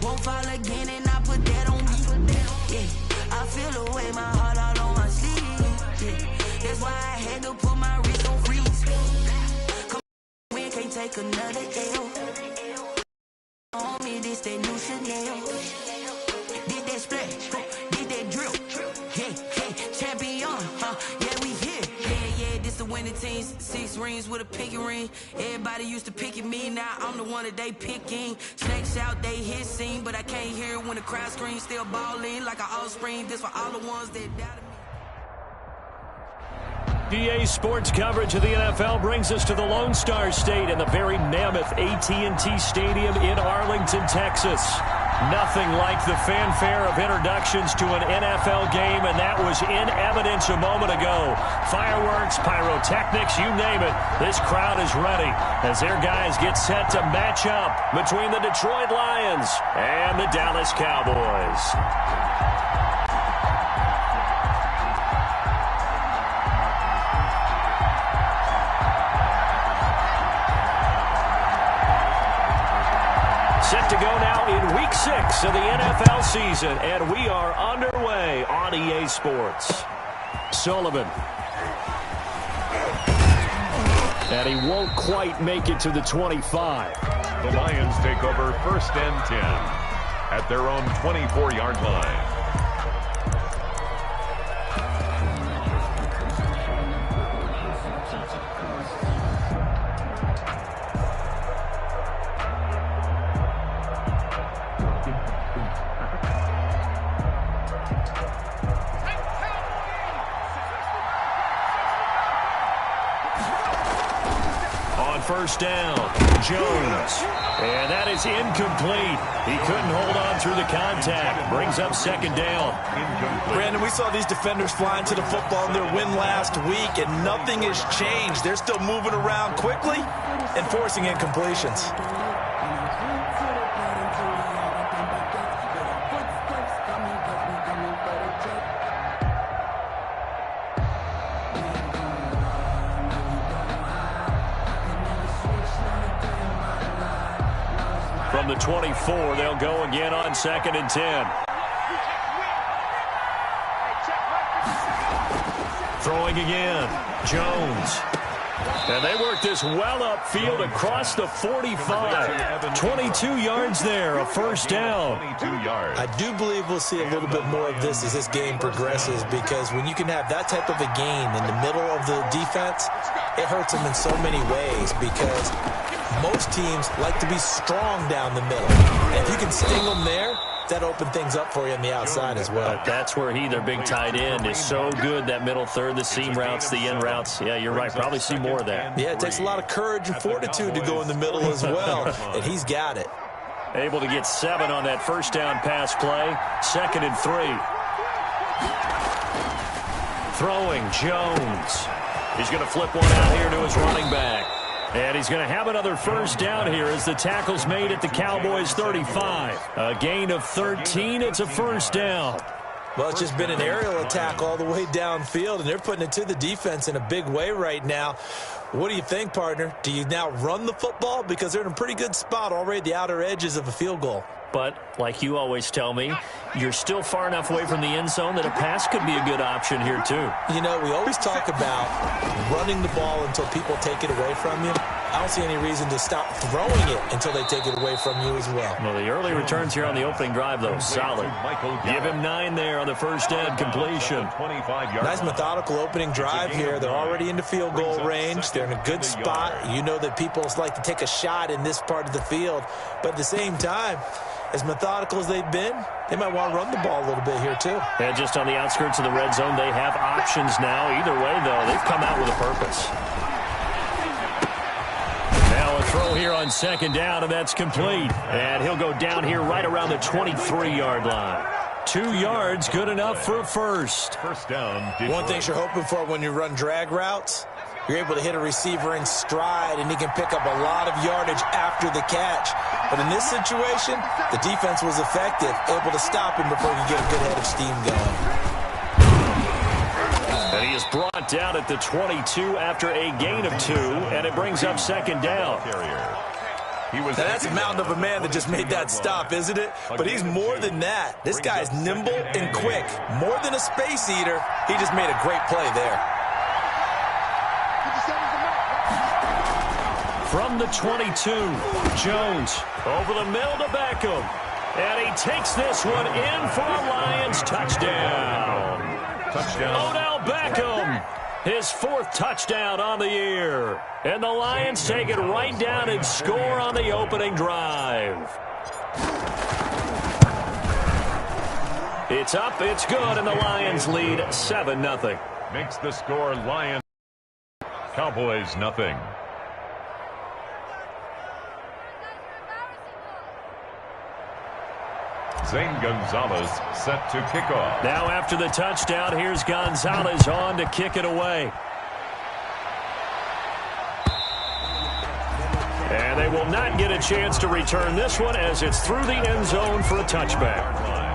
Won't fall again and I put that on me. Yeah, I feel the way, my heart out on my sleeve. Yeah, that's why I had to put my wrist on freeze. Come on, we can't take another L. On me, this that new Chanel. Did that splash, did that drill. Yeah, champion, yeah, we here. Yeah, this the winning team. 6 rings with a pinky ring. Everybody used to pick at me, now I'm the one that they picking. Snakes out, they hit scene, but I can't hear it when the crowd screams. Still balling like an offspring. This for all the ones that doubted me. PA Sports coverage of the NFL brings us to the Lone Star State in the very mammoth AT&T Stadium in Arlington, Texas. Nothing like the fanfare of introductions to an NFL game, and that was in evidence a moment ago. Fireworks, pyrotechnics, you name it. This crowd is ready as their guys get set to match up between the Detroit Lions and the Dallas Cowboys. Set to go now in Week 6 of the NFL season, and we are underway on EA Sports. Sullivan. And he won't quite make it to the 25. The Lions take over 1st and 10 at their own 24-yard line. First down, Jones. And that is incomplete. He couldn't hold on through the contact. Brings up 2nd down. Brandon, we saw these defenders flying to the football in their win last week, and nothing has changed. They're still moving around quickly and forcing incompletions. From the 24, they'll go again on 2nd and 10. Throwing again, Jones. And they work this well upfield across the 45. 22 yards there, a 1st down. I do believe we'll see a little bit more of this as this game progresses, because when you can have that type of a gain in the middle of the defense, it hurts them in so many ways, because most teams like to be strong down the middle. And if you can sting them there, that opened things up for you on the outside as well. That's where their big tight end, is so good, that middle third, the seam routes, the in routes. Yeah, you're right. Probably see more of that. Yeah, it takes a lot of courage and fortitude to go in the middle as well, and he's got it. Able to get 7 on that 1st down pass play. 2nd and 3. Throwing, Jones. He's going to flip one out here to his running back. And he's going to have another 1st down here as the tackle's made at the Cowboys' 35. A gain of 13. It's a 1st down. Well, it's just been an aerial attack all the way downfield, and they're putting it to the defense in a big way right now. What do you think, partner? Do you now run the football? Because they're in a pretty good spot already at the outer edges of a field goal. But, like you always tell me, you're still far enough away from the end zone that a pass could be a good option here, too. You know, we always talk about running the ball until people take it away from you. I don't see any reason to stop throwing it until they take it away from you as well. Well, the early returns here on the opening drive, though, solid. Give him 9 there on the 1st down completion. Nice methodical opening drive here. They're already into field goal range. They're in a good spot. You know that people like to take a shot in this part of the field. But at the same time, as methodical as they've been, they might want to run the ball a little bit here, too. And just on the outskirts of the red zone, they have options now. Either way, though, they've come out with a purpose. Now a throw here on 2nd down, and that's complete. And he'll go down here right around the 23-yard line. 2 yards, good enough for a 1st. 1st down, Detroit. One thing you're hoping for when you run drag routes, you're able to hit a receiver in stride, and he can pick up a lot of yardage after the catch. But in this situation, the defense was effective, able to stop him before he could get a good head of steam going. And he is brought down at the 22 after a gain of 2, and it brings up 2nd down. Now, that's a mountain of a man that just made that stop, isn't it? But he's more than that. This guy's nimble and quick. More than a space eater. He just made a great play there. From the 22, Jones over the middle to Beckham. And he takes this one in for a Lions touchdown. Odell Beckham, his 4th touchdown on the year. And the Lions take it right down and score on the opening drive. It's up, it's good, and the Lions lead 7-0. Makes the score Lions. Cowboys nothing. Zane Gonzalez set to kick off. Now after the touchdown, here's Gonzalez on to kick it away. And they will not get a chance to return this one as it's through the end zone for a touchback.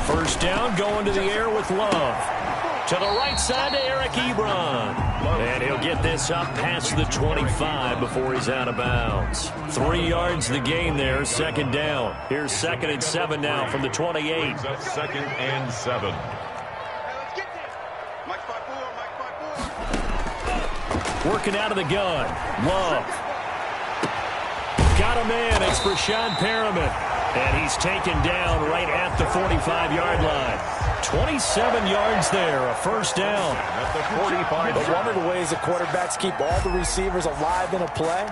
First down, going to the air with Love. To the right side to Eric Ebron. And he'll get this up past the 25 before he's out of bounds. 3 yards the gain there, 2nd down. Here's 2nd and 7 now from the 28. 2nd and 7. Working out of the gun. Love. Got a man. It's Brashad Perriman. And he's taken down right at the 45-yard line. 27 yards there, a 1st down. At the 45. But one of the ways the quarterbacks keep all the receivers alive in a play,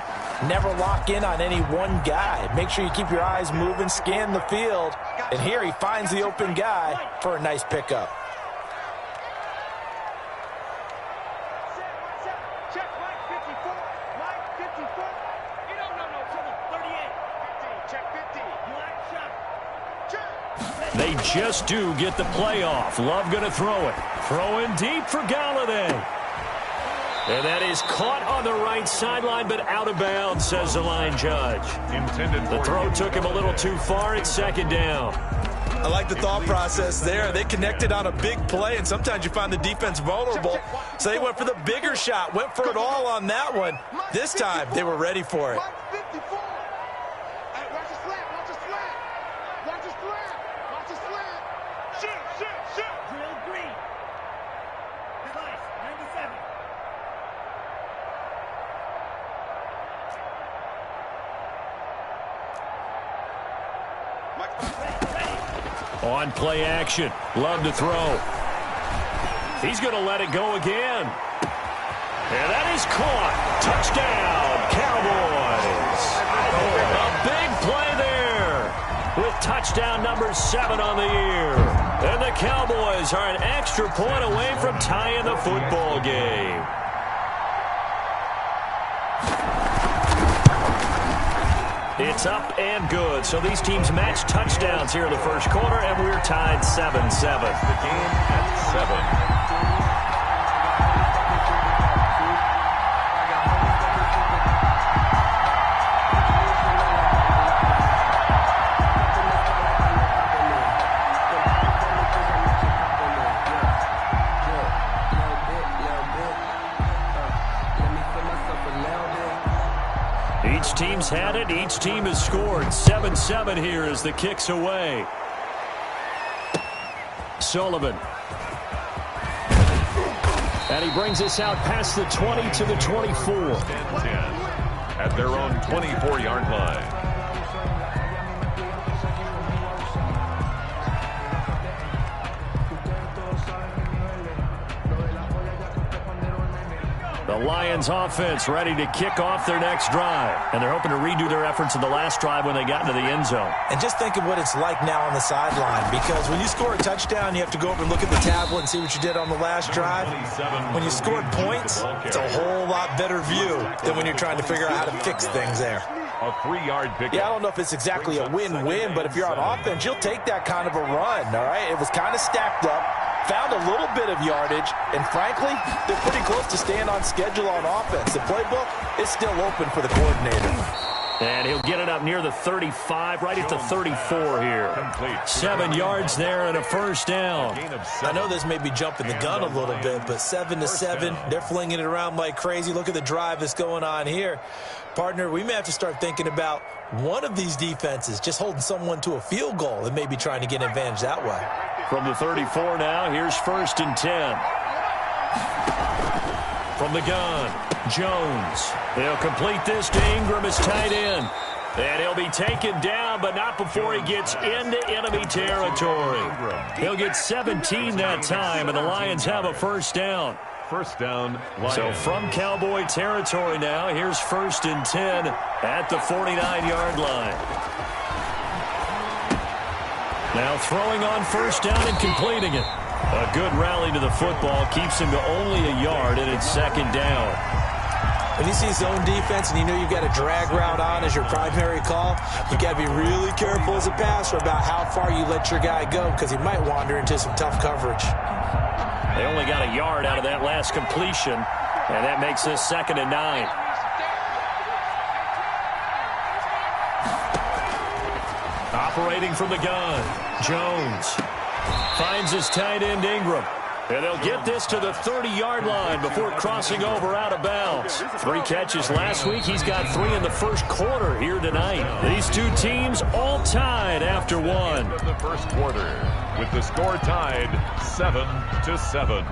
never lock in on any one guy. Make sure you keep your eyes moving, scan the field. And here he finds the open guy for a nice pickup. They just do get the play off. Love going to throw it. Throwing deep for Galladay. And that is caught on the right sideline, but out of bounds, says the line judge. The throw took him a little too far. It's 2nd down. I like the thought process there. They connected on a big play, and sometimes you find the defense vulnerable. So they went for the bigger shot, went for it all on that one. This time, they were ready for it. On play action. Love to throw. He's going to let it go again. And that is caught. Touchdown, Cowboys. A big play there with touchdown number 7 on the year. And the Cowboys are an extra point away from tying the football game. It's up and good. So these teams match touchdowns here in the 1st quarter, and we're tied 7-7. The game at 7. Each team's had it. Each team has scored. 7-7 here as the kick's away. Sullivan. And he brings us out past the 20 to the 24. 10 at their own 24-yard line. The Lions offense ready to kick off their next drive. And they're hoping to redo their efforts in the last drive when they got into the end zone. And just think of what it's like now on the sideline, because when you score a touchdown, you have to go over and look at the tablet and see what you did on the last drive. When you scored points, it's a whole lot better view than when you're trying to figure out how to fix things there. A 3-yard pickup. Yeah, I don't know if it's exactly a win-win, but if you're on offense, you'll take that kind of a run, all right? It was kind of stacked up. found a little bit of yardage, and frankly, they're pretty close to staying on schedule on offense. The playbook is still open for the coordinator. And he'll get it up near the 35, right at the 34 here. 7 yards there and a first down. I know this may be jumping the gun a little bit, but 7-7, they're flinging it around like crazy. Look at the drive that's going on here. Partner, we may have to start thinking about one of these defenses just holding someone to a field goal and maybe trying to get an advantage that way. From the 34 now, here's 1st and 10. From the gun, Jones. He'll complete this to Ingram as tight end. And he'll be taken down, but not before he gets into enemy territory. He'll get 17 that time, and the Lions have a first down. First down, Lions. So from Cowboy territory now, here's 1st and 10 at the 49-yard line. Now throwing on first down and completing it. A good rally to the football keeps him to only a yard, and it's 2nd down. When you see zone defense and you know you've got a drag route on as your primary call, you got to be really careful as a passer about how far you let your guy go because he might wander into some tough coverage. They only got a yard out of that last completion, and that makes this 2nd and 9. Operating from the gun, Jones finds his tight end Ingram. And they'll get this to the 30-yard line before crossing over out of bounds. 3 catches last week. He's got 3 in the first quarter here tonight. These two teams all tied after 1. The first quarter with the score tied 7-7.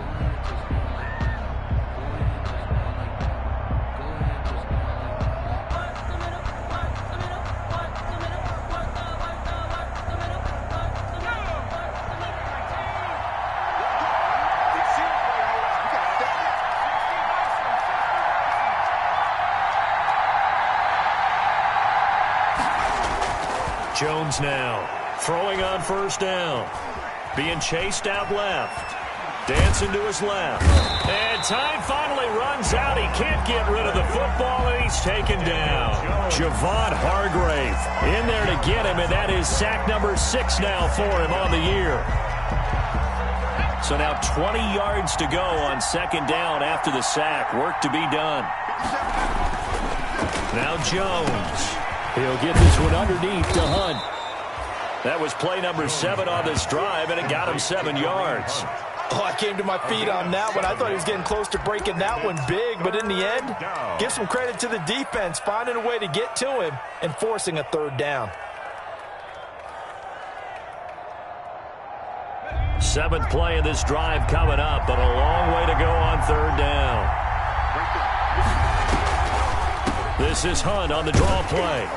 Jones now throwing on first down. Being chased out left. Dancing to his left. And time finally runs out. He can't get rid of the football, and he's taken down. Javon Hargrave in there to get him, and that is sack number 6 now for him on the year. So now 20 yards to go on 2nd down after the sack. Work to be done. Now Jones. He'll get this one underneath to Hunt. That was play number 7 on this drive, and it got him 7 yards. Oh, I came to my feet on that one. I thought he was getting close to breaking that one big, but in the end, give some credit to the defense, finding a way to get to him and forcing a 3rd down. 7th play of this drive coming up, but a long way to go on 3rd down. This is Hunt on the draw play.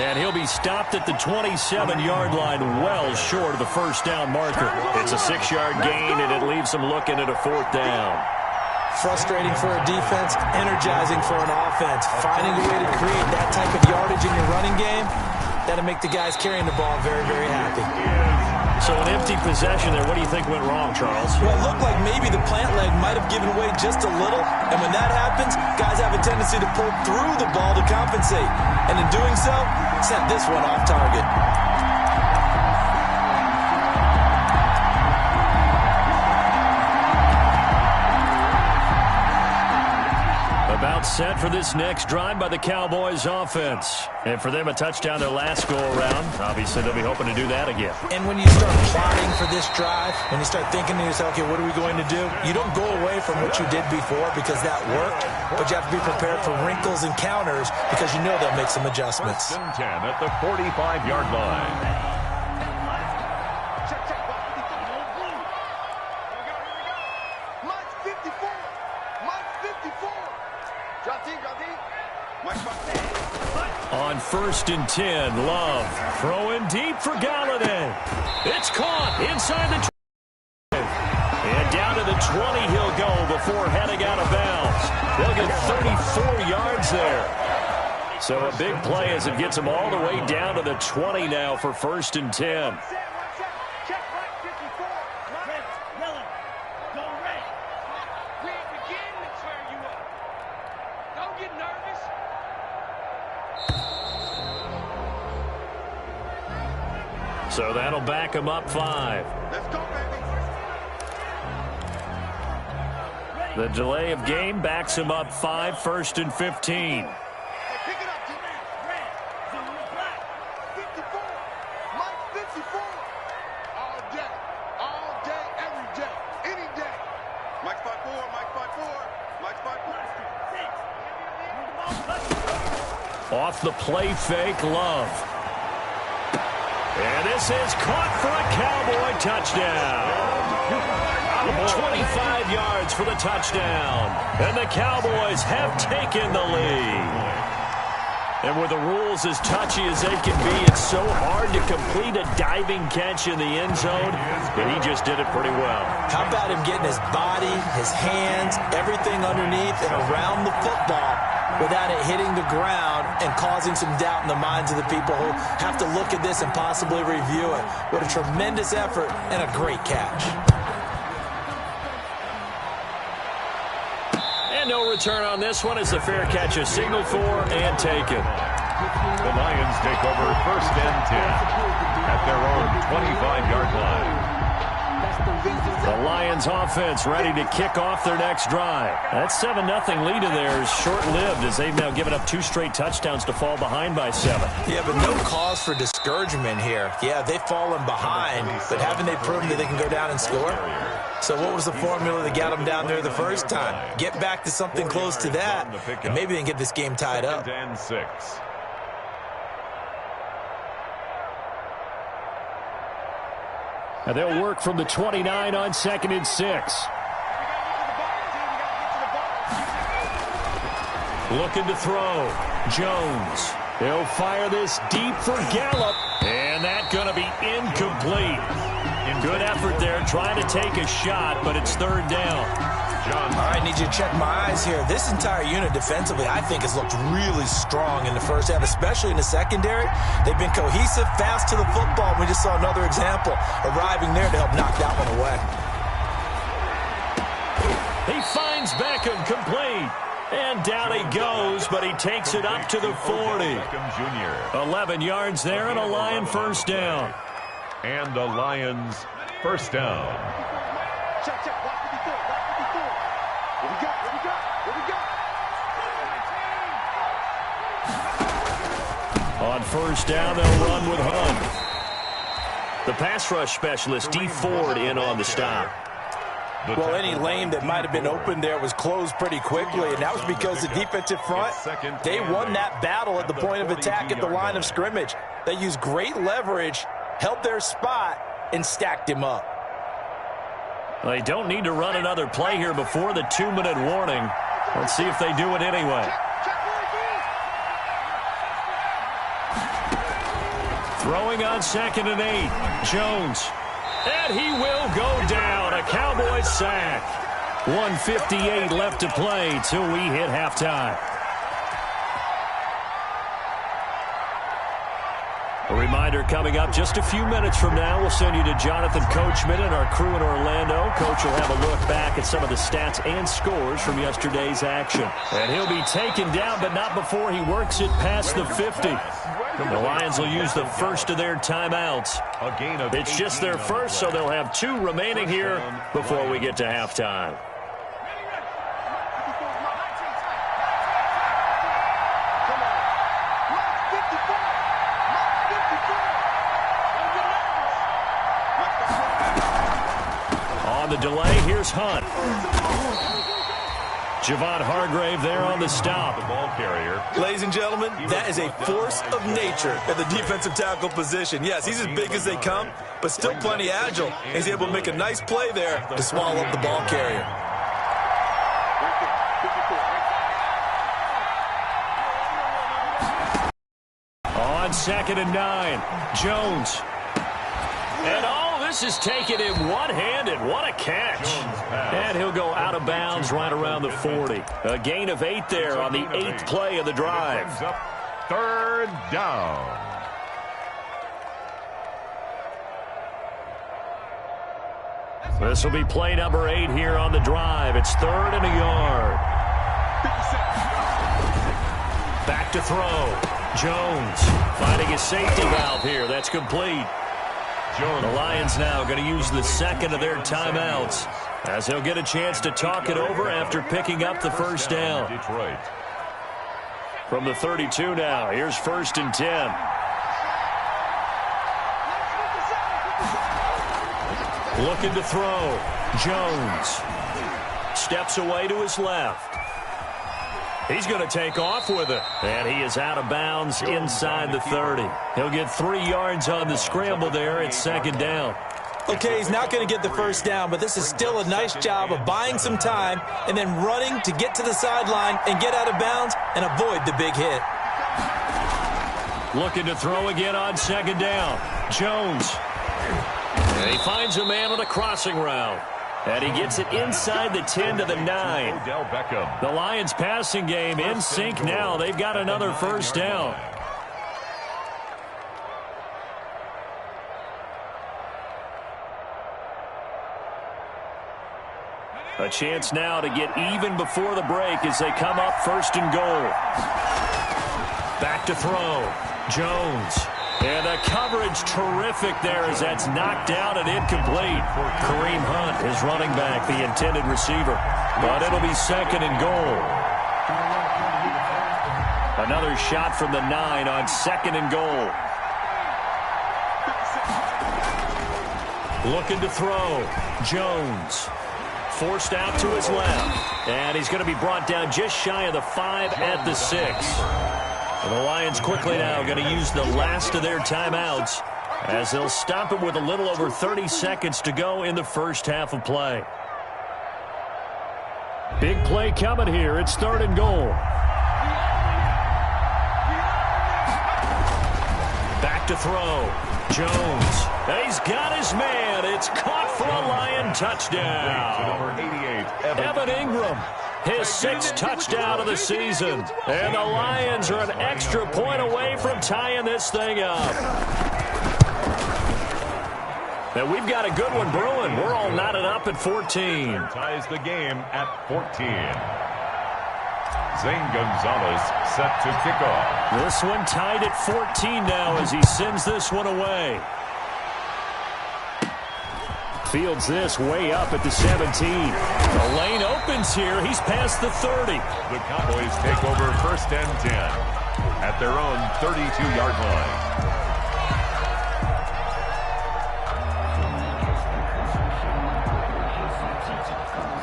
And he'll be stopped at the 27-yard line, well short of the first down marker. It's a 6-yard gain, and it leaves them looking at a 4th down. Frustrating for a defense, energizing for an offense. Finding a way to create that type of yardage in your running game, that'll make the guys carrying the ball very, very happy. So an empty possession there. What do you think went wrong, Charles? Well, it looked like maybe the plant leg might have given way just a little. And when that happens, guys have a tendency to pull through the ball to compensate. And in doing so, sent this one off target. About set for this next drive by the Cowboys offense. And for them, a touchdown their last go-around. Obviously, they'll be hoping to do that again. And when you start plotting for this drive, when you start thinking to yourself, okay, what are we going to do? You don't go away from what you did before because that worked, but you have to be prepared for wrinkles and counters because you know they'll make some adjustments. 1st and 10 at the 45-yard line. On 1st and 10, Love throwing deep for Galladay. It's caught inside the 20. And down to the 20 he'll go before heading out of bounds. They'll get 34 yards there. So a big play as it gets him all the way down to the 20 now for 1st and 10. So that'll back him up 5. Let's go, baby. The delay of game backs him up 5, 1st and 15. Off the play fake, Love. And this is caught for a Cowboy touchdown. 25 yards for the touchdown. And the Cowboys have taken the lead. And with the rules as touchy as they can be, it's so hard to complete a diving catch in the end zone, but he just did it pretty well. How about him getting his body, his hands, everything underneath and around the football without it hitting the ground and causing some doubt in the minds of the people who have to look at this and possibly review it. What a tremendous effort and a great catch. And no return on this one as the fair catch is signaled for and taken. The Lions take over 1st and 10 at their own 25-yard line. The Lions offense ready to kick off their next drive. That 7-0 lead of theirs short-lived as they've now given up 2 straight touchdowns to fall behind by 7. Yeah, but no cause for discouragement here. Yeah, they've fallen behind, but haven't they proven that they can go down and score? So what was the formula that got them down there the first time? Get back to something close to that, and maybe they can get this game tied up. 2nd and 6. And they'll work from the 29 on 2nd and 6. Looking to throw. Jones. He'll fire this deep for Gallup. And that's going to be incomplete. Good effort there trying to take a shot, but it's 3rd down. All right, need you to check my eyes here. This entire unit defensively, I think, has looked really strong in the first half, especially in the secondary. They've been cohesive, fast to the football. We just saw another example arriving there to help knock that one away. He finds Beckham complete. And down he goes, but he takes it up to the 40. 11 yards there and a Lion 1st down. And the Lions 1st down. Check. Watch 54. What we got? On 1st down, they'll run with Hunt. The pass rush specialist, D. Ford, in on the stop. Well, any lane that might have been open there was closed pretty quickly, and that was because the defensive front, they won that battle at the point of attack at the line of scrimmage. They used great leverage, held their spot, and stacked him up. They don't need to run another play here before the 2-minute warning. Let's see if they do it anyway. Throwing on 2nd and 8. Jones. And he will go down. A Cowboys sack. 1:58 left to play till we hit halftime. A reminder coming up just a few minutes from now. We'll send you to Jonathan Coachman and our crew in Orlando. Coach will have a look back at some of the stats and scores from yesterday's action. And he'll be taken down, but not before he works it past the 50. The Lions will use the first of their timeouts. It's just their first, so they'll have 2 remaining here before we get to halftime. On the delay, here's Hunt. Javon Hargrave there on the stop. The ball carrier. Ladies and gentlemen, that is a force of nature at the defensive tackle position. Yes, he's as big as they come, but still plenty agile. He's able to make a nice play there to swallow up the ball carrier. On 2nd and 9, Jones. And this is taken in one-handed. What a catch. And he'll go out of bounds right around the 40. A gain of 8 there on the 8th play of the drive. 3rd down. This will be play number 8 here on the drive. It's 3rd and a yard. Back to throw. Jones finding his safety valve here. That's complete. The Lions now going to use the 2nd of their timeouts as he'll get a chance to talk it over after picking up the first down. Detroit. From the 32 now, here's 1st and 10. Looking to throw. Jones steps away to his left. He's going to take off with it. And he is out of bounds inside the 30. He'll get 3 yards on the scramble there. It's 2nd down. Okay, he's not going to get the first down, but this is still a nice job of buying some time and then running to get to the sideline and get out of bounds and avoid the big hit. Looking to throw again on 2nd down. Jones. And he finds a man on a crossing route. And he gets it inside the 10 to the 9. Odell Beckham. The Lions passing game in sync now. They've got another first down. A chance now to get even before the break as they come up 1st and goal. Back to throw. Jones. And the coverage terrific there as that's knocked down and incomplete. Kareem Hunt is running back, the intended receiver. But it'll be 2nd and goal. Another shot from the 9 on 2nd and goal. Looking to throw. Jones. Forced out to his left. And he's going to be brought down just shy of the 5 at the 6. And the Lions quickly now going to use the last of their timeouts as they'll stop it with a little over 30 seconds to go in the first half of play. Big play coming here. It's 3rd and goal. Back to throw. Jones. He's got his man. It's caught for a Lion touchdown. Number 88, Evan Ingram. His 6th touchdown of the season. And the Lions are an extra point away from tying this thing up. And we've got a good one brewing. We're all knotted up at 14. ties the game at 14. Zane Gonzalez set to kick off. This one tied at 14 now as he sends this one away. Fields this way up at the 17. The lane opens here. He's past the 30. The Cowboys take over 1st and 10 at their own 32-yard line.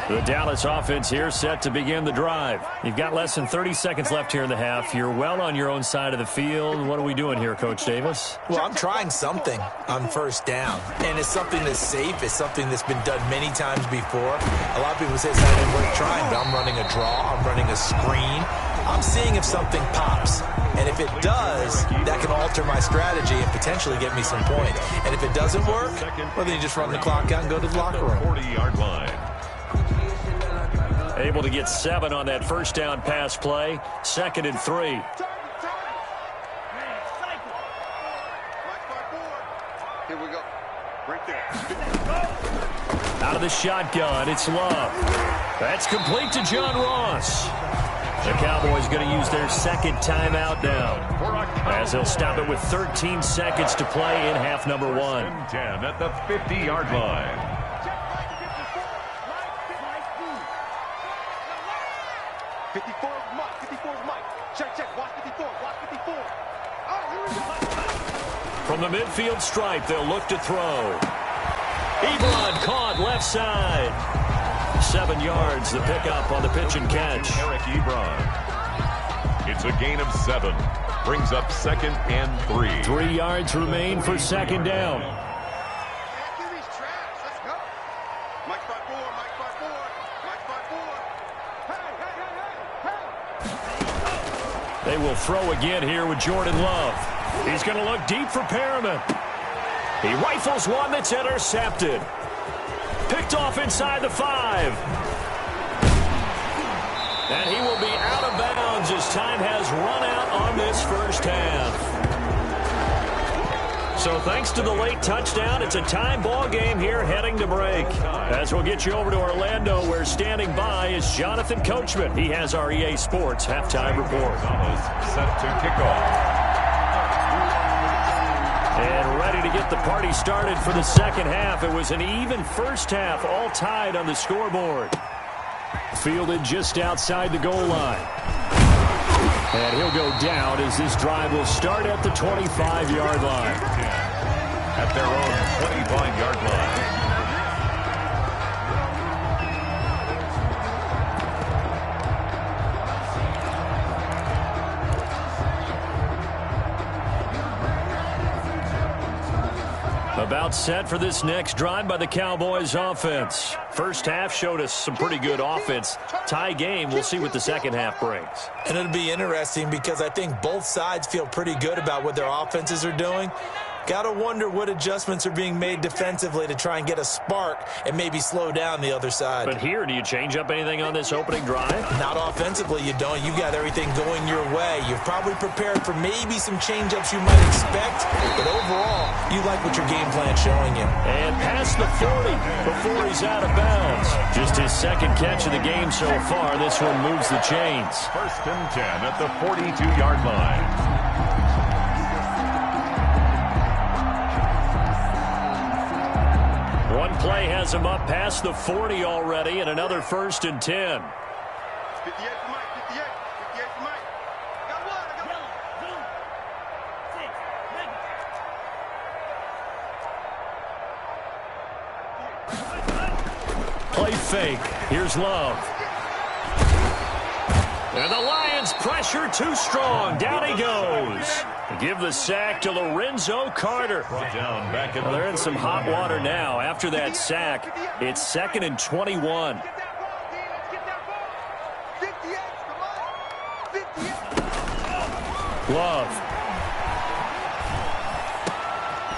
The Dallas offense here set to begin the drive. You've got less than 30 seconds left here in the half. You're well on your own side of the field. What are we doing here, Coach Davis? Well, I'm trying something on 1st down, and it's something that's safe. It's something that's been done many times before. A lot of people say it's not even worth trying, but I'm running a draw. I'm running a screen. I'm seeing if something pops. And if it does, that can alter my strategy and potentially get me some points. And if it doesn't work, well, then you just run the clock out and go to the locker room. 40-yard line. Able to get 7 on that first down pass play. 2nd and 3. Here we go. Right there. Out of the shotgun, it's Love. That's complete to John Ross. The Cowboys going to use their 2nd timeout now as they'll stop it with 13 seconds to play in half number 1. 10 at the 50-yard line. 54 Mike. 54 Mike. Check. Watch 54. Watch 54. From the midfield stripe, they'll look to throw. Ebron caught left side. 7 yards, the pickup on the pitch and catch. Eric Ebron. It's a gain of 7. Brings up 2nd and 3. 3 yards remain for 2nd down. Let's go. Mike 54. Mike 54. Mike 54. Hey. They will throw again here with Jordan Love. He's going to look deep for Perriman. He rifles one that's intercepted. Picked off inside the 5. And he will be out of bounds as time has run out on this first half. So thanks to the late touchdown, it's a tie ball game here heading to break. As we'll get you over to Orlando, where standing by is Jonathan Coachman. He has our EA Sports halftime report. Set to kick off. And ready to get get the party started for the second half. It was an even first half, all tied on the scoreboard. Fielded just outside the goal line. And he'll go down as this drive will start at the 25-yard line. At their own 25-yard line. About set for this next drive by the Cowboys offense. First half showed us some pretty good offense. Tie game, we'll see what the second half brings. And it'll be interesting because I think both sides feel pretty good about what their offenses are doing. Got to wonder what adjustments are being made defensively to try and get a spark and maybe slow down the other side. But here, do you change up anything on this opening drive? Not offensively, you don't. You've got everything going your way. You've probably prepared for maybe some change-ups you might expect, but overall, you like what your game plan's showing you. And past the 40 before he's out of bounds. Just his second catch of the game so far. This one moves the chains. First and 10 at the 42-yard line. One play has him up past the 40 already, and another first and 10. 58 for Mike, 58 for Mike. I got one, Play fake. Here's Love. And the Lions pressure too strong. Down he goes. Give the sack to Lorenzo Carter. Well, they're in some hot water now. After that sack, it's 2nd and 21. Love.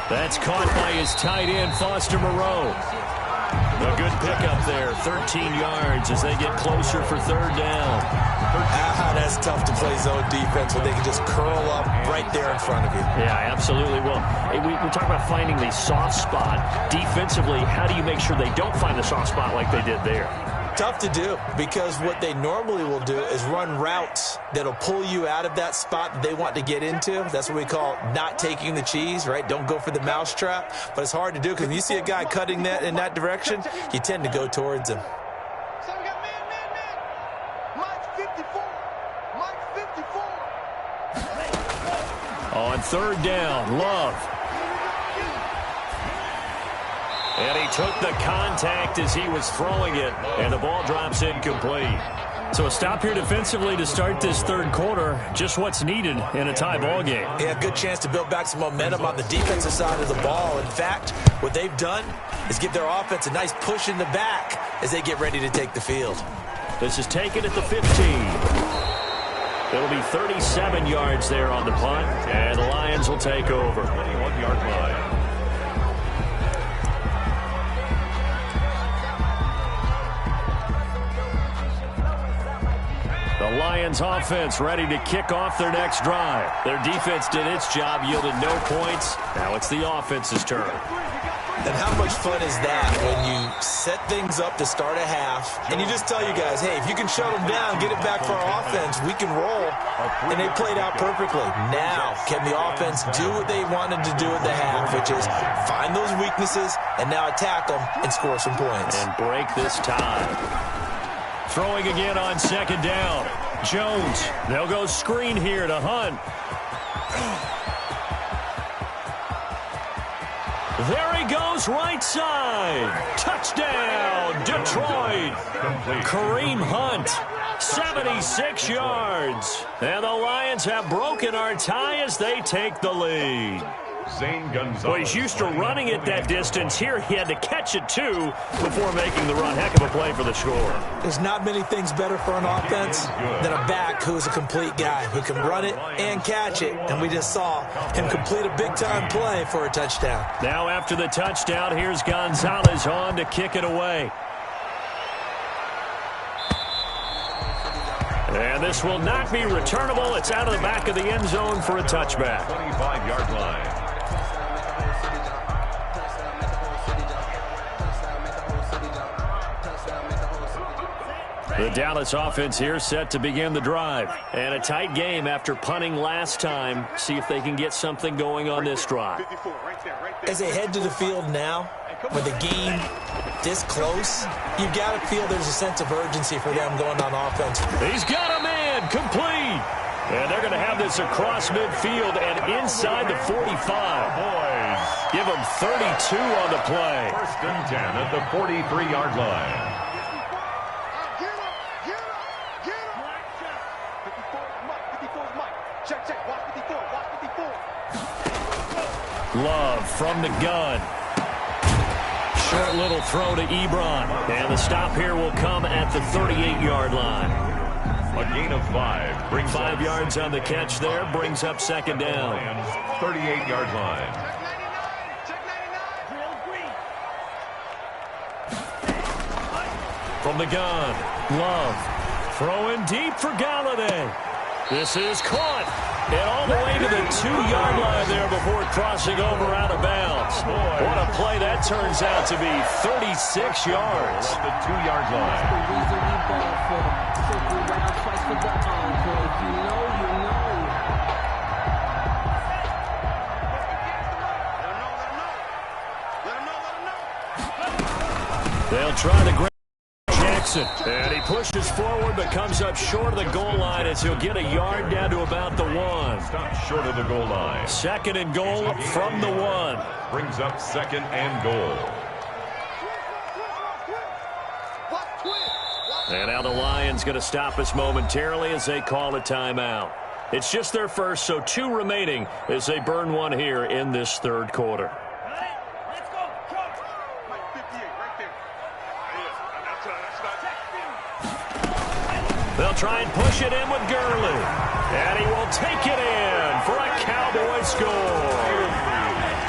That's caught by his tight end, Foster Moreau. A good pickup there, 13 yards as they get closer for third down. That's tough to play zone defense when they can just curl up right there in front of you. Yeah, absolutely. Well, we talk about finding the soft spot. Defensively, how do you make sure they don't find the soft spot like they did there? Tough to do because what they normally will do is run routes that'll pull you out of that spot that they want to get into. That's what we call not taking the cheese, right? Don't go for the mousetrap. But it's hard to do because when you see a guy cutting that in that direction, you tend to go towards him. So we got man. Mike 54. Mike 54. On third down, Love. And he took the contact as he was throwing it, and the ball drops incomplete. So a stop here defensively to start this third quarter. Just what's needed in a tie ball game. Yeah, good chance to build back some momentum on the defensive side of the ball. In fact, what they've done is give their offense a nice push in the back as they get ready to take the field. This is taken at the 15. It'll be 37 yards there on the punt, and the Lions will take over. 21-yard line. The Lions offense ready to kick off their next drive. Their defense did its job, yielded no points. Now it's the offense's turn. And how much fun is that when you set things up to start a half and you just tell you guys, hey, if you can shut them down, get it back for our offense, we can roll. And they played out perfectly. Now, can the offense do what they wanted to do at the half, which is find those weaknesses and now attack them and score some points. And break this tie. Throwing again on second down. Jones, they'll go screen here to Hunt. There he goes, right side. Touchdown, Detroit. Kareem Hunt, 76 yards. And the Lions have broken our tie as they take the lead. Well, he's used to running it that distance. Here he had to catch it, too, before making the run. Heck of a play for the score. There's not many things better for an offense than a back who's a complete guy who can run it and catch it. And we just saw him complete a big-time play for a touchdown. Now after the touchdown, here's Gonzalez on to kick it away. And this will not be returnable. It's out of the back of the end zone for a touchback. 25-yard line. The Dallas offense here set to begin the drive. And a tight game after punting last time. See if they can get something going on this drive. As they head to the field now, with the game this close, you've got to feel there's a sense of urgency for them going on offense. He's got a man complete. And they're going to have this across midfield and inside the 45. Boys. Give them 32 on the play. First and 10 at the 43-yard line. Love from the gun. Short little throw to Ebron. And the stop here will come at the 38-yard line. A gain of 5. Brings 5 yards on the catch there. Brings up second down. 38-yard line. From the gun. Love. Throwing deep for Galladay. This is caught. And all the way to the 2-yard line there before crossing over out of bounds. What a play that turns out to be. 36 yards. At the 2-yard line. They'll try to grab Jackson. And he pushes forward but comes up short of the goal line as he'll get a yard down to about the 1. Stop short of the goal line. Second and goal from the 1. Brings up second and goal. And now the Lions going to stop us momentarily as they call a timeout. It's just their first, so 2 remaining as they burn 1 here in this third quarter. They'll try and push it in with Gurley. And he will take it in for a Cowboy score.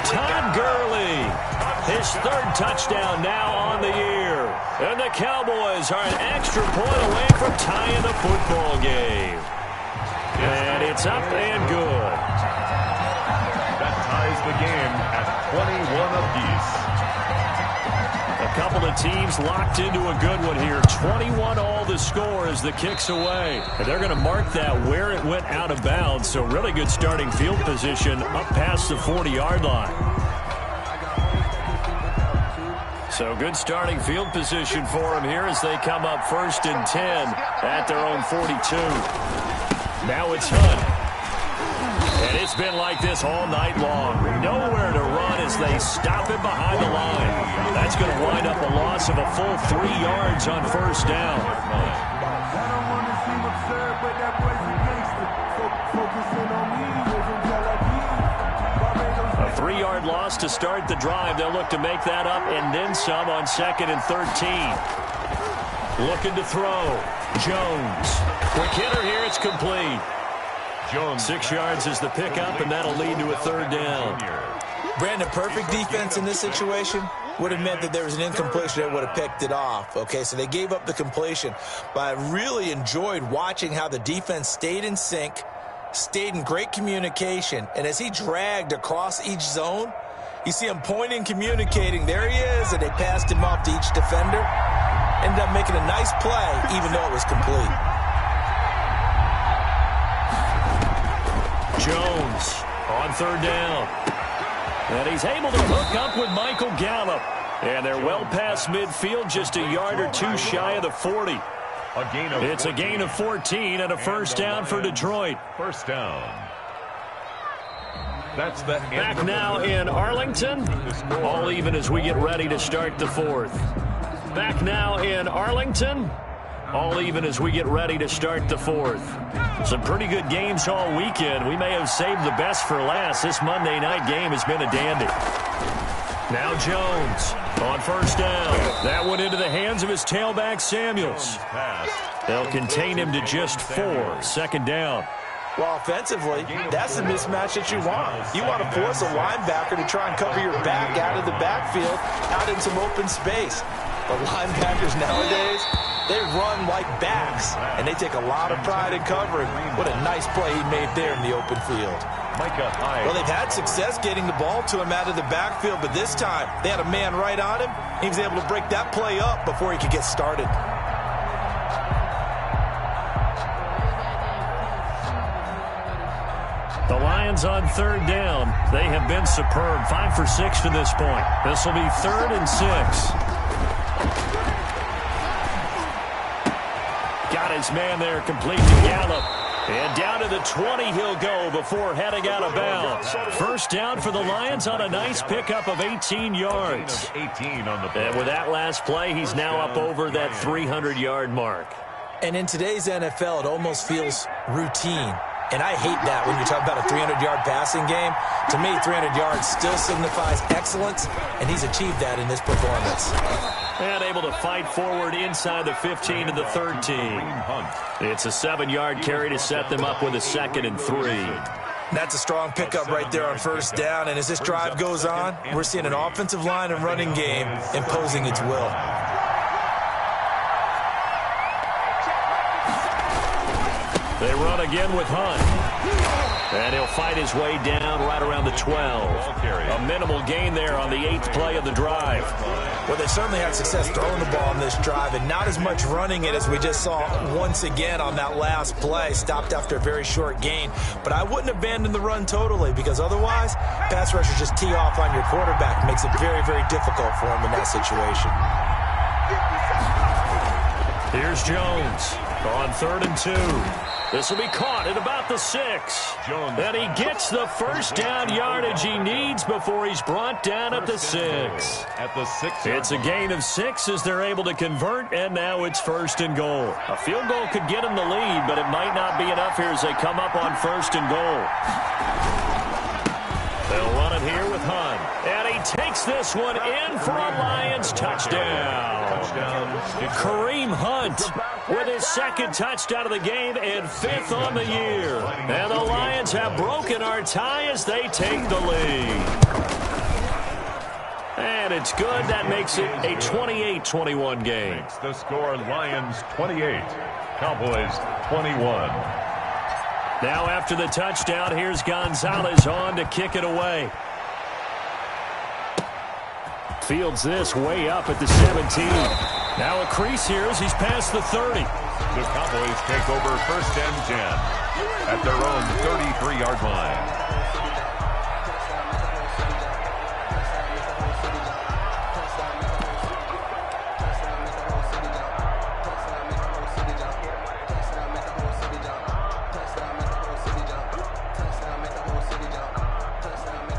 Todd Gurley, his 3rd touchdown now on the year. And the Cowboys are an extra point away from tying the football game. And it's up and good. That ties the game at 21 apiece. A couple of teams locked into a good one here. 21 all the score as the kick's away. And they're going to mark that where it went out of bounds. So really good starting field position up past the 40-yard line. So good starting field position for them here as they come up 1st and 10 at their own 42. Now it's Hunt. And it's been like this all night long. Nowhere to run as they stop him behind the line. That's going to wind up a loss of a full 3 yards on 1st down. A 3-yard loss to start the drive. They'll look to make that up and then some on 2nd and 13. Looking to throw. Jones. Quick hitter here. It's complete. Jones. 6 yards is the pickup, and that'll lead to a 3rd down. Brandon, perfect defense in this situation would have meant that there was an incompletion that would have picked it off. Okay, so they gave up the completion. But I really enjoyed watching how the defense stayed in sync, stayed in great communication. And as he dragged across each zone, you see him pointing, communicating. There he is, and they passed him off to each defender. Ended up making a nice play, even though it was complete. Jones on 3rd down. And he's able to hook up with Michael Gallup. And they're well past midfield, just a yard or 2 shy of the 40. It's a gain of 14 and a 1st down for Detroit. 1st down. That's the Back now in Arlington. All even as we get ready to start the 4th. Back now in Arlington. All even as we get ready to start the 4th. Some pretty good games all weekend. We may have saved the best for last. This Monday night game has been a dandy. Now Jones on 1st down. That went into the hands of his tailback, Samuels. They'll contain him to just 4. 2nd down. Well, offensively, that's the mismatch that you want. You want to force a linebacker to try and cover your back out of the backfield, out in some open space. The linebackers nowadays, they run like backs, and they take a lot of pride in covering. What a nice play he made there in the open field. Well, they've had success getting the ball to him out of the backfield, but this time they had a man right on him. He was able to break that play up before he could get started. Lions on third down. They have been superb. 5 for 6 to this point. This will be 3rd and 6. Got his man there, complete to Gallup. And down to the 20 he'll go before heading out of bounds. First down for the Lions on a nice pickup of 18 yards. 18 on the play. And with that last play, he's now up over that 300-yard mark. And in today's NFL, it almost feels routine. And I hate that when you talk about a 300-yard passing game. To me, 300 yards still signifies excellence, and he's achieved that in this performance. And able to fight forward inside the 15 to the 13. It's a 7-yard carry to set them up with a 2nd and 3. That's a strong pickup right there on first down. And as this drive goes on, we're seeing an offensive line and running game imposing its will. They run again with Hunt. And he'll fight his way down right around the 12. A minimal gain there on the 8th play of the drive. Well, they certainly had success throwing the ball on this drive, and not as much running it as we just saw once again on that last play. Stopped after a very short gain. But I wouldn't abandon the run totally, because otherwise, pass rushers just tee off on your quarterback. Makes it very, very difficult for him in that situation. Here's Jones on 3rd and 2. This will be caught at about the 6. And he gets the first down yardage he needs before he's brought down at the 6. At the 6. It's a gain of 6 as they're able to convert, and now it's 1st and goal. A field goal could get them the lead, but it might not be enough here as they come up on 1st and goal. They'll run it here with Hunt. And he takes this one in for a Lions touchdown. Kareem Hunt with his 2nd touchdown of the game and 5th on the year. And the Lions have broken our tie as they take the lead. And it's good. That makes it a 28-21 game. The score, Lions 28, Cowboys 21. Now after the touchdown, here's Gonzalez on to kick it away. Fields this way up at the 17. Now a crease here as he's past the 30. The Cowboys take over 1st and 10 at their own 33-yard line.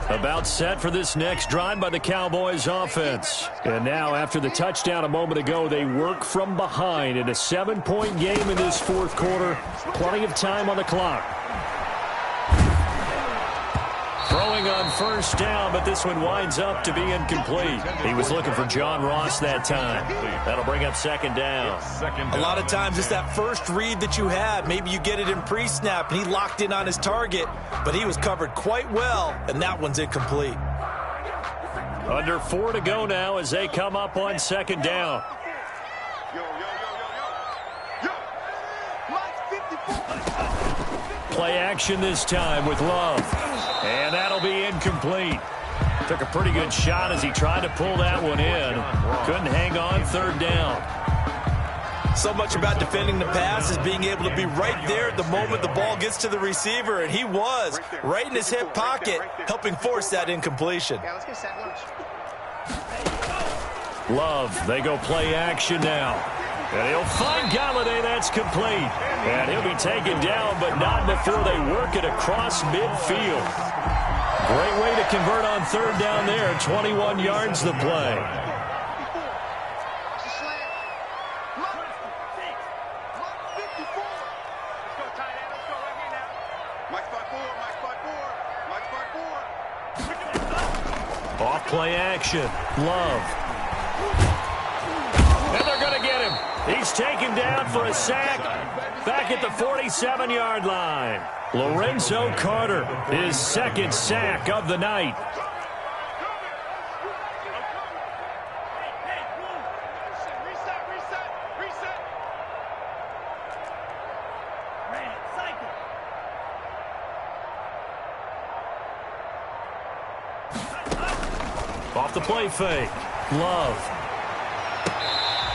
About set for this next drive by the Cowboys offense. And now after the touchdown a moment ago, they work from behind in a 7-point game in this 4th quarter. Plenty of time on the clock. Throwing on 1st down, but this one winds up to be incomplete. He was looking for John Ross that time. That'll bring up 2nd down. A lot of times it's that first read that you have. Maybe you get it in pre-snap, and he locked in on his target, but he was covered quite well, and that one's incomplete. Under 4 to go now as they come up on 2nd down. Play action this time with Love. And that'll be incomplete. Took a pretty good shot as he tried to pull that one in. Couldn't hang on 3rd down. So much about defending the pass is being able to be right there at the moment the ball gets to the receiver, and he was right in his hip pocket, helping force that incompletion. Love, they go play action now. And he'll find Galladay, that's complete. And he'll be taken down, but not before they work it across midfield. Great way to convert on 3rd down there. 21 yards the play. Off play action. Love. And they're going to get him. He's taken down for a sack back at the 47-yard line. Lorenzo Carter, his 2nd sack of the night. Off the play fake. Love.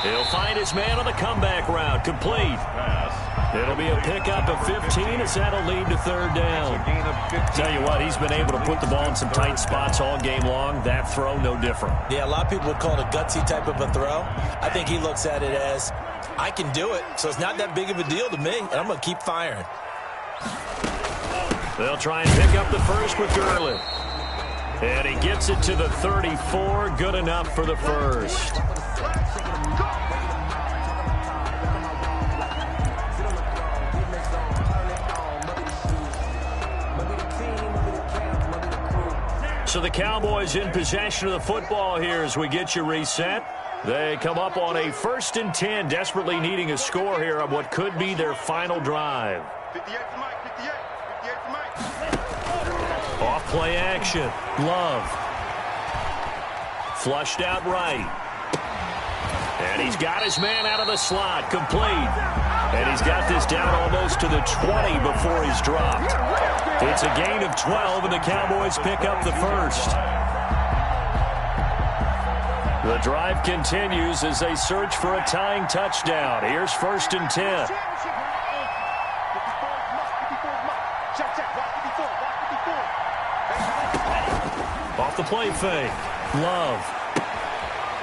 He'll find his man on the comeback route. Complete. Pass. It'll be a pickup of 15 as that'll lead to third down. Tell you what, he's been able to put the ball in some tight spots all game long. That throw, no different. Yeah, a lot of people would call it a gutsy type of a throw. I think he looks at it as, I can do it, so it's not that big of a deal to me, and I'm going to keep firing. They'll try and pick up the first with Gurley. And he gets it to the 34. Good enough for the first. So the Cowboys in possession of the football here as we get you reset. They come up on a 1st and 10, desperately needing a score here on what could be their final drive. 58 to Mike, 58 to Mike. Off play action. Love. Flushed out right. And he's got his man out of the slot. Complete. And he's got this down almost to the 20 before he's dropped. It's a gain of 12, and the Cowboys pick up the first. The drive continues as they search for a tying touchdown. Here's 1st and 10. Off the play fake. Love.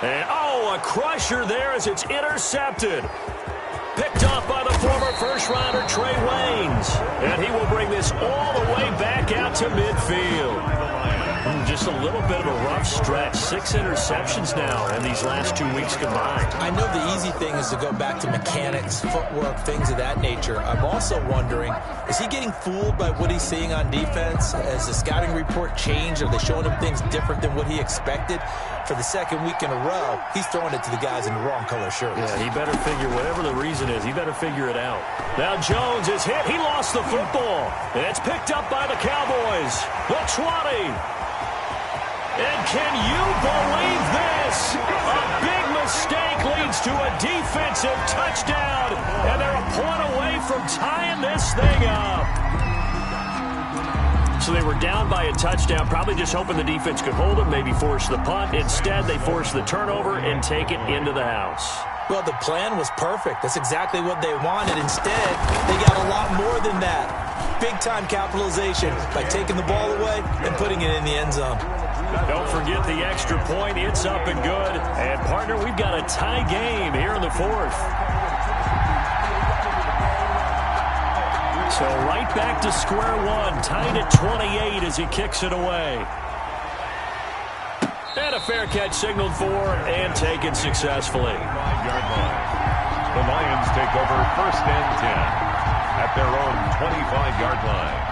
And, oh, a crusher there as it's intercepted. Picked off by the former first-rounder Trey Waynes. And he will bring this all the way back out to midfield. Just a little bit of a rough stretch. 6 interceptions now in these last 2 weeks combined. I know the easy thing is to go back to mechanics, footwork, things of that nature. I'm also wondering, is he getting fooled by what he's seeing on defense? Has the scouting report changed? Are they showing him things different than what he expected? For the 2nd week in a row, he's throwing it to the guys in the wrong color shirts. Yeah, he better figure, whatever the reason is, he better figure it out. Now Jones is hit. He lost the football. And it's picked up by the Cowboys. The 20. And can you believe this? A big mistake leads to a defensive touchdown. And they're a point away from tying this thing up. So they were down by a touchdown, probably just hoping the defense could hold it, maybe force the punt. Instead, they force the turnover and take it into the house. Well, the plan was perfect. That's exactly what they wanted. Instead, they got a lot more than that. Big-time capitalization by taking the ball away and putting it in the end zone. Don't forget the extra point. It's up and good. And, partner, we've got a tie game here in the 4th. So right back to square one, tied at 28 as he kicks it away. And a fair catch signaled for and taken successfully. 5-yard line. The Lions take over 1st and 10 at their own 25-yard line.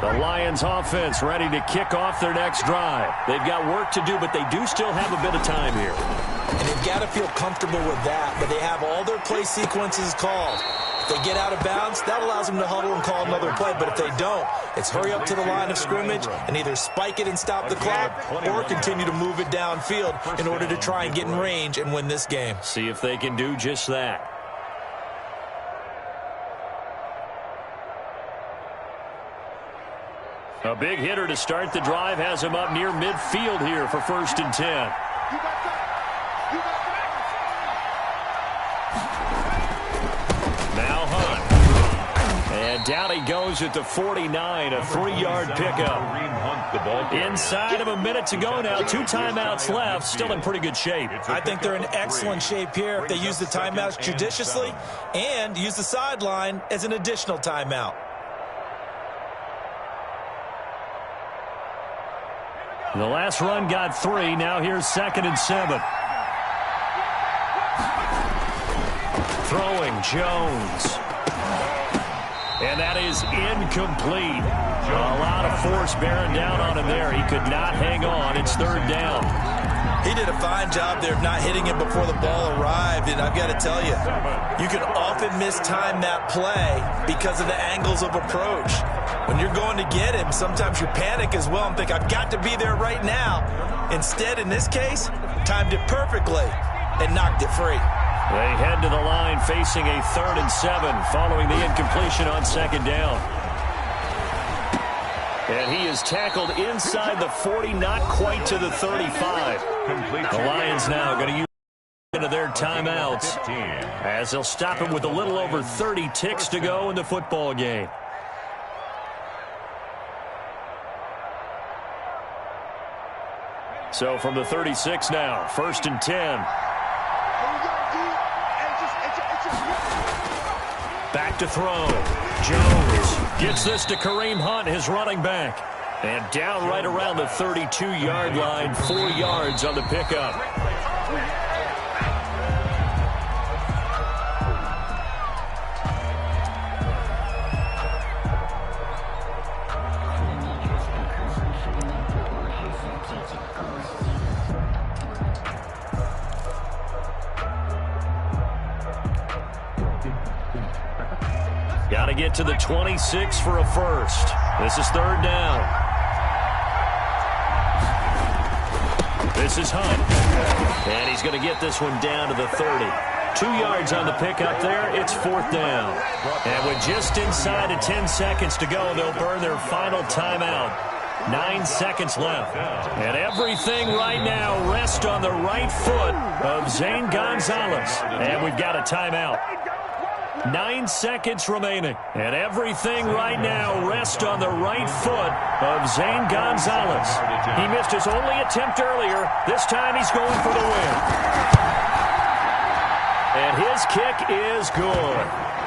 The Lions offense ready to kick off their next drive. They've got work to do, but they do still have a bit of time here. And they've got to feel comfortable with that, but they have all their play sequences called. If they get out of bounds, that allows them to huddle and call another play. But if they don't, it's hurry up to the line of scrimmage and either spike it and stop the clock or continue to move it downfield in order to try and get in range and win this game. See if they can do just that. A big hitter to start the drive has him up near midfield here for 1st and 10. Now Hunt. And down he goes at the 49, a 3-yard pickup. Inside of a minute to go now, 2 timeouts left, still in pretty good shape. I think they're in excellent shape here if they use the timeouts judiciously and use the sideline as an additional timeout. The last run got 3. Now here's 2nd and 7. Throwing Jones. And that is incomplete. A lot of force bearing down on him there. He could not hang on. It's 3rd down. He did a fine job there of not hitting him before the ball arrived, and I've got to tell you, you can often mistime that play because of the angles of approach. When you're going to get him, sometimes you panic as well and think, I've got to be there right now. Instead, in this case, timed it perfectly and knocked it free. They head to the line facing a 3rd and 7 following the incompletion on 2nd down. And he is tackled inside the 40, not quite to the 35. The Lions now going to use of their timeouts, as they'll stop it with a little over 30 ticks to go in the football game. So from the 36 now, 1st and 10. Back to throw. Jones gets this to Kareem Hunt, his running back. And down right around the 32-yard line, 4 yards on the pickup. Got to get to the 26 for a first. This is 3rd down. This is Hunt. And he's going to get this one down to the 30. 2 yards on the pickup there. It's 4th down. And with just inside of 10 seconds to go, they'll burn their final timeout. 9 seconds left. And everything right now rests on the right foot of Zane Gonzalez. And we've got a timeout. 9 seconds remaining. And everything right now rests on the right foot of Zane Gonzalez. He missed his only attempt earlier. This time he's going for the win. And his kick is good.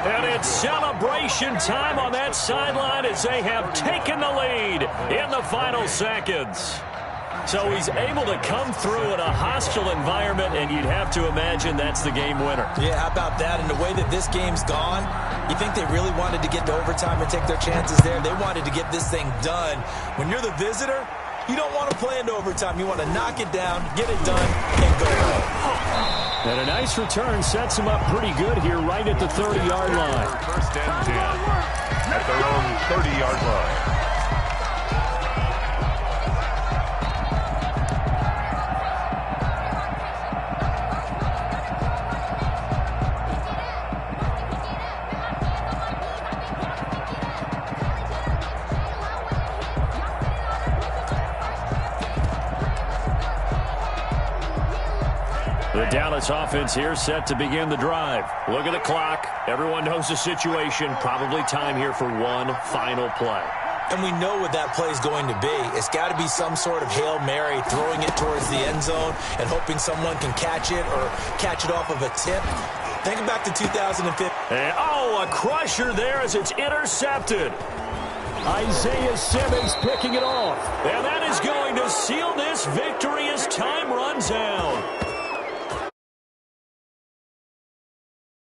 And it's celebration time on that sideline as they have taken the lead in the final seconds. So he's able to come through in a hostile environment, and you'd have to imagine that's the game winner. Yeah, how about that? And the way that this game's gone, you think they really wanted to get to overtime and take their chances there? They wanted to get this thing done. When you're the visitor, you don't want to play into overtime. You want to knock it down, get it done, and go home. And a nice return sets him up pretty good here right at the 30-yard line. 1st and 10 at their own 30-yard line. The Dallas offense here set to begin the drive. Look at the clock. Everyone knows the situation. Probably time here for one final play. And we know what that play is going to be. It's got to be some sort of Hail Mary, throwing it towards the end zone and hoping someone can catch it or catch it off of a tip. Think back to 2015. And, a crusher there as it's intercepted. Isaiah Simmons picking it off. And that is going to seal this victory as time runs out.